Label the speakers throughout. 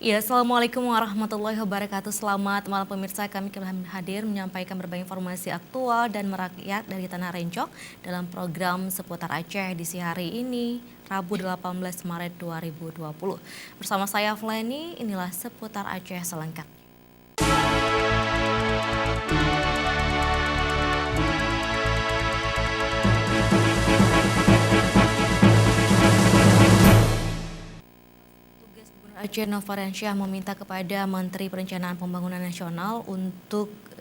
Speaker 1: Ya, Assalamualaikum warahmatullahi wabarakatuh. Selamat malam pemirsa, kami kembali hadir menyampaikan berbagai informasi aktual dan merakyat dari Tanah Rencok dalam program seputar Aceh edisi hari ini, Rabu 18 Maret 2020. Bersama saya Fleni, inilah seputar Aceh selengkapnya. Aceh Novaransyah meminta kepada Menteri Perencanaan Pembangunan Nasional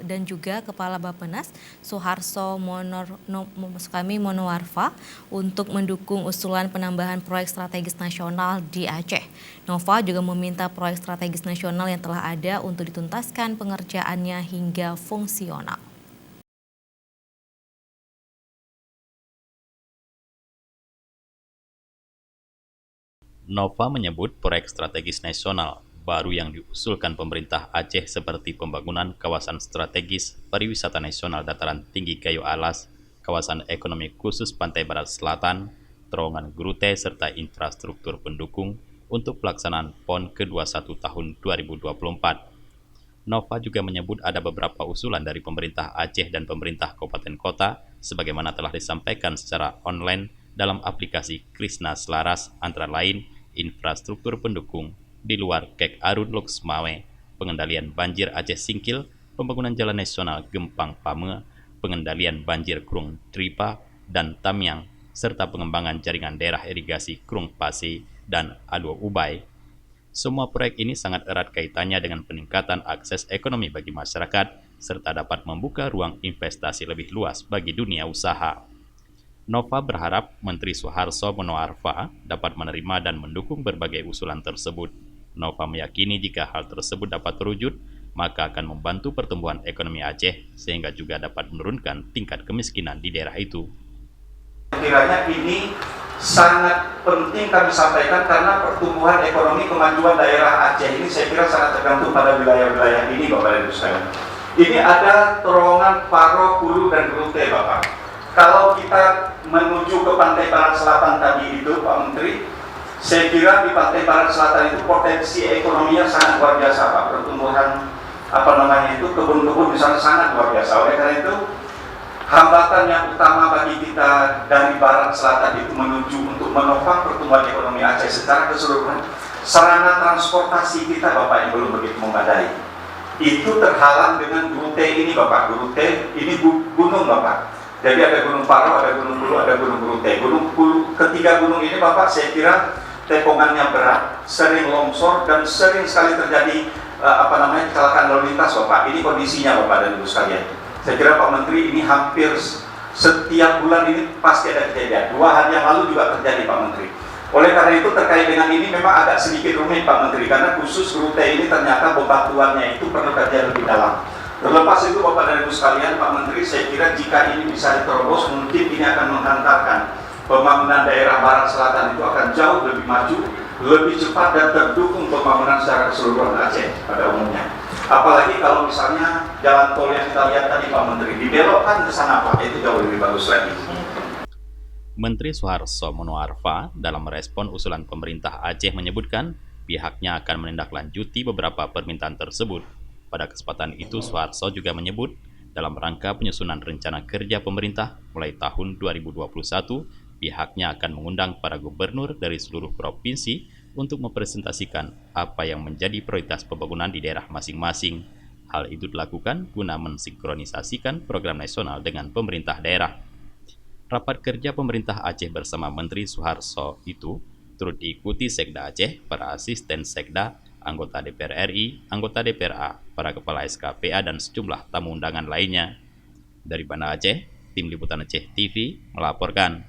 Speaker 1: dan juga Kepala Bappenas Suharso Monoarfa untuk mendukung usulan penambahan proyek strategis nasional di Aceh. Nova juga meminta proyek strategis nasional yang telah ada untuk dituntaskan pengerjaannya hingga fungsional.
Speaker 2: Nova menyebut proyek strategis nasional baru yang diusulkan pemerintah Aceh seperti pembangunan kawasan strategis pariwisata nasional dataran tinggi Gayo Alas, kawasan ekonomi khusus Pantai Barat Selatan, terowongan Grute serta infrastruktur pendukung untuk pelaksanaan PON ke-21 tahun 2024. Nova juga menyebut ada beberapa usulan dari pemerintah Aceh dan pemerintah kabupaten kota sebagaimana telah disampaikan secara online dalam aplikasi Krisna Selaras antara lain infrastruktur pendukung di luar Kek Arun Loksmawe, pengendalian banjir Aceh Singkil, pembangunan jalan nasional Gempang Pame, pengendalian banjir Krung Tripa dan Tamiang, serta pengembangan jaringan daerah irigasi Krung Pase dan Aluo Ubay. Semua proyek ini sangat erat kaitannya dengan peningkatan akses ekonomi bagi masyarakat, serta dapat membuka ruang investasi lebih luas bagi dunia usaha. Nova berharap Menteri Suharso Monoarfa dapat menerima dan mendukung berbagai usulan tersebut. Nova meyakini jika hal tersebut dapat terwujud, maka akan membantu pertumbuhan ekonomi Aceh sehingga juga dapat menurunkan tingkat kemiskinan di daerah itu.
Speaker 3: Kiranya ini sangat penting kami sampaikan karena pertumbuhan ekonomi kemajuan daerah Aceh ini saya kira sangat tergantung pada wilayah-wilayah ini Bapak dan Ibu sekalian. Ini ada terowongan Paro, Hulu, dan Grute Bapak. Kalau kita menuju ke Pantai Barat Selatan tadi itu Pak Menteri, saya kira di Pantai Barat Selatan itu potensi ekonominya sangat luar biasa Pak. Pertumbuhan kebun-kebun di sana sangat luar biasa. Oleh karena itu hambatan yang utama bagi kita dari Barat Selatan itu menuju untuk menopang pertumbuhan ekonomi Aceh secara keseluruhan, sarana transportasi kita Bapak yang belum begitu memadai. Itu terhalang dengan Grute ini Bapak. Grute ini gunung Bapak. Jadi ada Gunung Paro, ada Gunung Hulu, ada Gunung Grute. Ketiga gunung ini Bapak saya kira tepongannya berat, sering longsor dan sering sekali terjadi kecelakaan lalu lintas Bapak. Ini kondisinya Bapak dan Ibu sekalian. Saya kira Pak Menteri ini hampir setiap bulan ini pasti ada kejadian. 2 hari yang lalu juga terjadi Pak Menteri. Oleh karena itu terkait dengan ini memang agak sedikit rumit Pak Menteri karena khusus Grute ini ternyata bebatuannya itu perlu kajian lebih dalam. Terlepas itu Bapak dan Ibu sekalian, Pak Menteri, saya kira jika ini bisa diterobos, mungkin ini akan menghantarkan pembangunan daerah Barat Selatan itu akan jauh lebih maju, lebih cepat dan terdukung pembangunan secara keseluruhan Aceh pada umumnya. Apalagi kalau misalnya jalan tol yang kita lihat tadi Pak Menteri, dibelokkan ke sana Pak, itu jauh lebih bagus lagi.
Speaker 2: Menteri Suharso Monoarfa dalam merespon usulan pemerintah Aceh menyebutkan pihaknya akan menindaklanjuti beberapa permintaan tersebut. Pada kesempatan itu, Suharso juga menyebut dalam rangka penyusunan rencana kerja pemerintah mulai tahun 2021, pihaknya akan mengundang para gubernur dari seluruh provinsi untuk mempresentasikan apa yang menjadi prioritas pembangunan di daerah masing-masing. Hal itu dilakukan guna mensinkronisasikan program nasional dengan pemerintah daerah. Rapat kerja pemerintah Aceh bersama Menteri Suharso itu turut diikuti Sekda Aceh, para asisten Sekda, anggota DPR RI, anggota DPRA, para kepala SKPA, dan sejumlah tamu undangan lainnya. Dari Banda Aceh, Tim Liputan Aceh TV melaporkan.